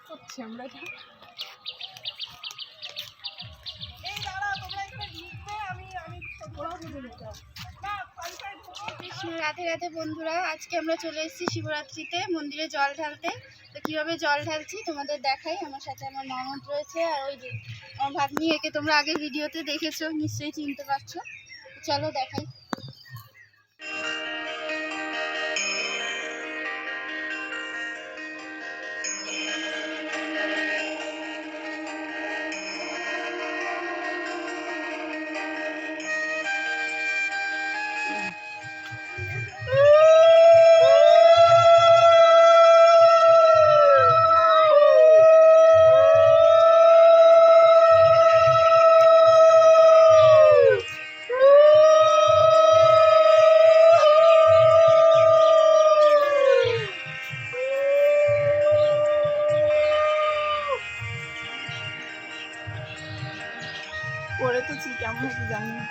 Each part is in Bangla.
করছি আমরা কৃষ্ণ। রাধে রাধে বন্ধুরা, আজকে আমরা চলে এসেছি শিবরাত্রিতে মন্দিরে জল ঢালতে। তো কীভাবে জল ঢালছি তোমাদের দেখাই। আমার সাথে আমার ননদ রয়েছে, আর ওই যে আমার ভাগ্নি, একে তোমরা আগের ভিডিওতে দেখেছো, নিশ্চয়ই চিনতে পারছো। চলো দেখাই। পরে তো কেমন হচ্ছে জানি না।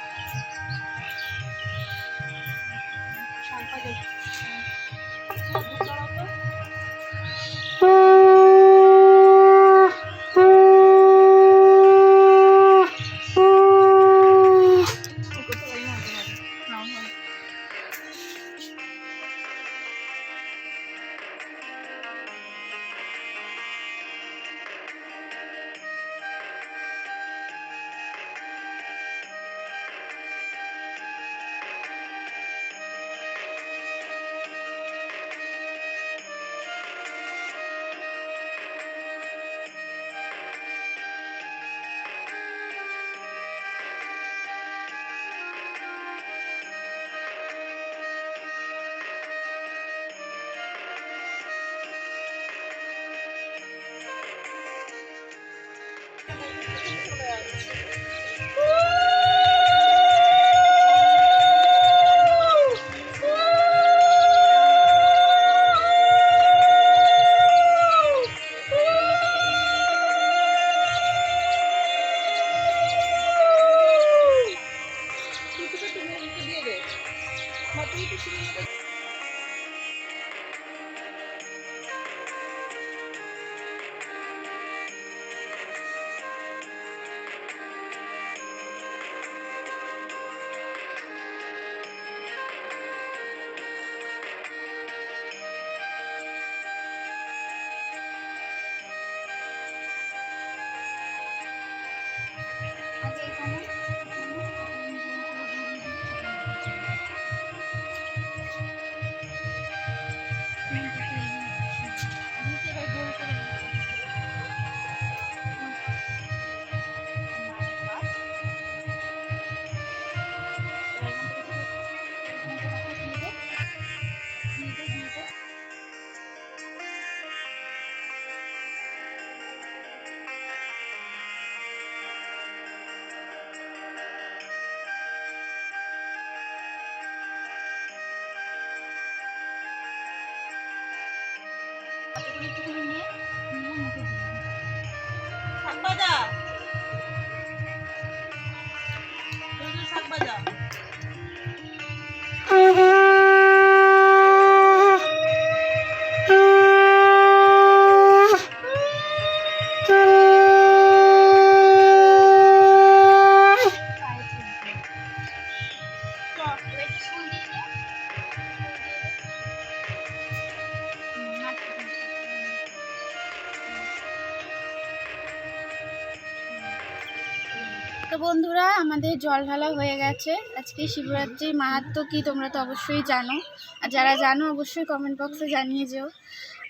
তো বন্ধুরা, আমাদের জল ঢালা হয়ে গেছে। আজকে শিবরাত্রির মাহাত্ম্য কি তোমরা তো অবশ্যই জানো, আর যারা জানো অবশ্যই কমেন্ট বক্সে জানিয়ে যেও।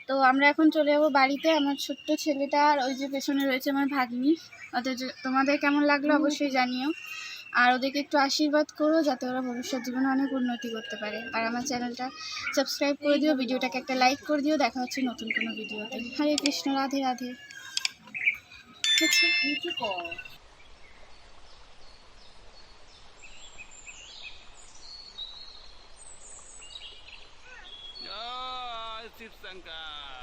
তো আমরা এখন চলে যাবো বাড়িতে। আমার ছোট্ট ছেলেটা আর ওই যে পেছনে রয়েছে আমার ভাগ্নি, ওদের তোমাদের কেমন লাগলো অবশ্যই জানিও। আর ওদেরকে একটু আশীর্বাদ করো যাতে ওরা ভবিষ্যৎ জীবনে অনেক উন্নতি করতে পারে। আর আমার চ্যানেলটা সাবস্ক্রাইব করে দিও, ভিডিওটাকে একটা লাইক করে দিও। দেখা হচ্ছে নতুন কোনো ভিডিওতে। হরে কৃষ্ণ, রাধে রাধে। शिव शंकर।